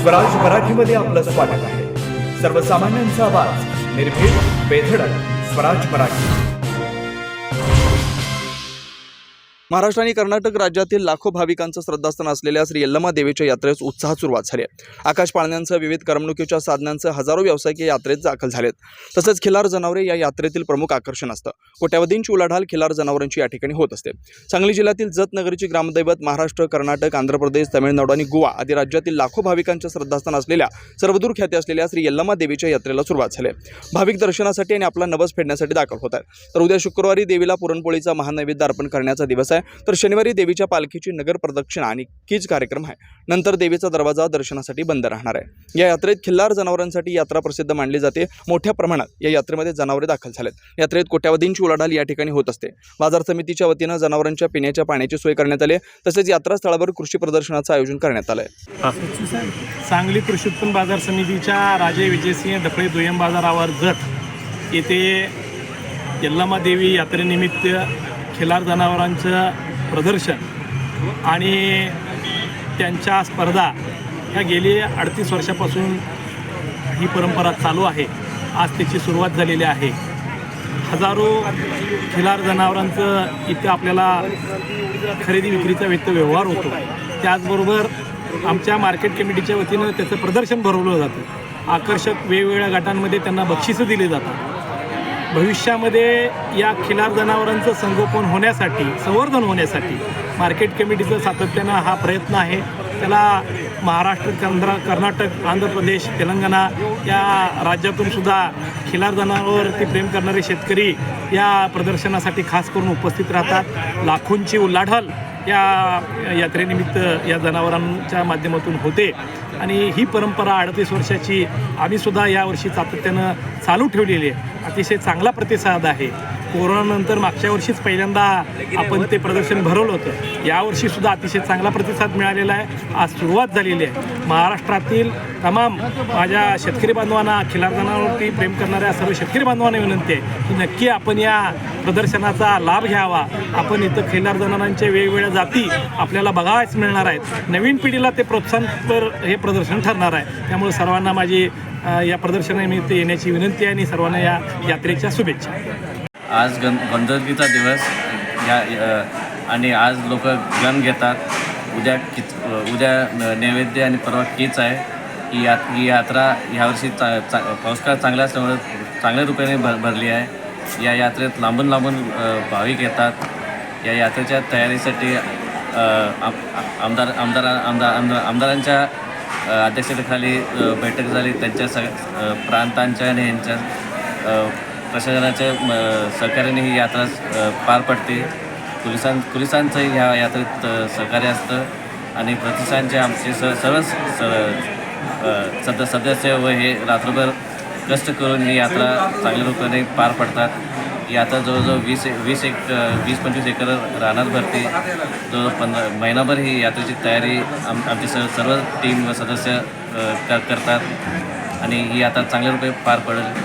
स्वराज मराठीमध्ये आपलं स्वागत आहे. सर्वसामान्यांचा आवाज, निर्भीड, बेधडक, स्वराज मराठी. महाराष्ट्र आणि कर्नाटक राज्यातील लाखो भाविकांचं श्रद्धास्थान असलेल्या श्री यल्लमा देवीच्या यात्रेस उत्साहात सुरुवात झाली आहे. आकाश पाळण्यांसह विविध करमणुकीच्या साधनांसह हजारो व्यावसायिक या यात्रेत दाखल झालेत. तसेच खिलार जनावरे या यात्रेतील प्रमुख आकर्षण असतं. कोट्यावधींची उलाढाल खिलार जनावरांची या ठिकाणी होत असते. सांगली जिल्ह्यातील जतनगरीची ग्रामदैवत महाराष्ट्र, कर्नाटक, आंध्र प्रदेश, तामिळनाडू आणि गोवा आदी राज्यातील लाखो भाविकांच्या श्रद्धास्थान असलेल्या सर्वदूर ख्याती असलेल्या श्री यल्लमा देवीच्या यात्रेला सुरुवात झाली आहे. भाविक दर्शनासाठी आणि आपला नवस फेडण्यासाठी दाखल होत आहेत. तर उद्या शुक्रवारी देवीला पुरणपोळीचा महानैवेद्य अर्पण करण्याचा दिवस आहे. तर शनिवारी देवीच्या पालखीची नगर प्रदक्षिणा आणि कीज कार्यक्रम आहे. नंतर देवीचा दरवाजा दर्शनासाठी बंद राहणार आहे. या यात्रेत खिल्लार जनावरांसाठी यात्रा प्रसिद्ध मानली जाते. मोठ्या प्रमाणात या यात्रेमध्ये जनावरे दाखल झालेत. यात्रेत कोट्यावधींची उलाढाल या ठिकाणी होत असते. बाजार समितीच्या वतीनं जनावरांच्या पिण्याच्या पाण्याची सोय करण्यात आली. तसेच यात्रा स्थळावर कृषी प्रदर्शनाचं आयोजन करण्यात आलं आहे. सांगली कृषी उत्पन्न बाजार समितीच्या राजे विजयसिंह दफळे दुय्यम बाजारावर जत येथे यल्लमा देवी यात्रेनिमित्त खिलार जनावरांचं प्रदर्शन आणि त्यांच्या स्पर्धा ह्या गेली 38 वर्षापासून ही परंपरा चालू आहे. आज त्याची सुरुवात झालेली आहे. हजारो खिलार जनावरांचं इथं आपल्याला खरेदी विक्रीचा व्यवहार होतो. त्याचबरोबर आमच्या मार्केट कमिटीच्या वतीनं त्याचं प्रदर्शन भरवलं जातं. आकर्षक वेगवेगळ्या गटांमध्ये त्यांना बक्षिसं दिली जातात. भविष्यामध्ये या खिलार जनावरांचं संगोपन होण्यासाठी, संवर्धन होण्यासाठी मार्केट कमिटीचं सातत्यानं हा प्रयत्न आहे. त्याला महाराष्ट्र, कर्नाटक, आंध्र प्रदेश, तेलंगणा या राज्यातून सुद्धा खिलार जनावरांवरती प्रेम करणारे शेतकरी या प्रदर्शनासाठी खास करून उपस्थित राहतात. लाखोंची उलाढाल या यात्रेनिमित्त या जनावरांच्या माध्यमातून होते आणि ही परंपरा 38 वर्षाची आम्हीसुद्धा यावर्षी सातत्यानं चालू ठेवलेली आहे. अतिशय चांगला प्रतिसाद आहे. कोरोनानंतर मागच्या वर्षीच पहिल्यांदा आपण ते प्रदर्शन भरवलं होतं. यावर्षीसुद्धा अतिशय चांगला प्रतिसाद मिळालेला आहे. आज सुरुवात झालेली आहे. महाराष्ट्रातील तमाम माझ्या शेतकरी बांधवांना, खिलार जनावरांवरती प्रेम करणाऱ्या सर्व शेतकरी बांधवांना विनंती आहे की नक्की आपण या प्रदर्शनाचा लाभ घ्यावा. आपण इथं खिलार जनावरांच्या वेगवेगळ्या जाती आपल्याला बघायच मिळणार आहेत. नवीन पिढीला ते प्रोत्साहनपर हे प्रदर्शन ठरणार आहे. त्यामुळे सर्वांना माझी या प्रदर्शनानिमित्त येण्याची विनंती आहे आणि सर्वांना या यात्रेच्या शुभेच्छा. आज गणपतीचा दिवस आणि आज लोक गण घेतात. उद्या नैवेद्य आणि परवा कीच आहे. ही यात्रा ह्यावर्षी पावसाळा चांगला असल्यामुळे चांगल्या रूपाने भरली आहे. या यात्रेत लांबून भाविक येतात. या यात्रेच्या तयारीसाठी आमदारांच्या अध्यक्षतेखाली बैठक झाली. त्यांच्या प्रांतांच्या आणि यांच्या प्रशासनाच्या सहकार्याने ही यात्रा पार पडते. पोलिसांचंही ह्या यात्रेत सहकार्य असतं आणि प्रतिष्ठानचे आमचे सर्व सदस्य व हे रात्रभर कष्ट करून ही यात्रा चांगल्या रूपाने पार पडतात. ही यात्रा जवळजवळ 20-25 एकर रानात भरते. जवळ महिनाभर ही यात्रेची तयारी आमची सर्व टीम व सदस्य करतात आणि ही यात्रा चांगल्या रूपाने पार पडेल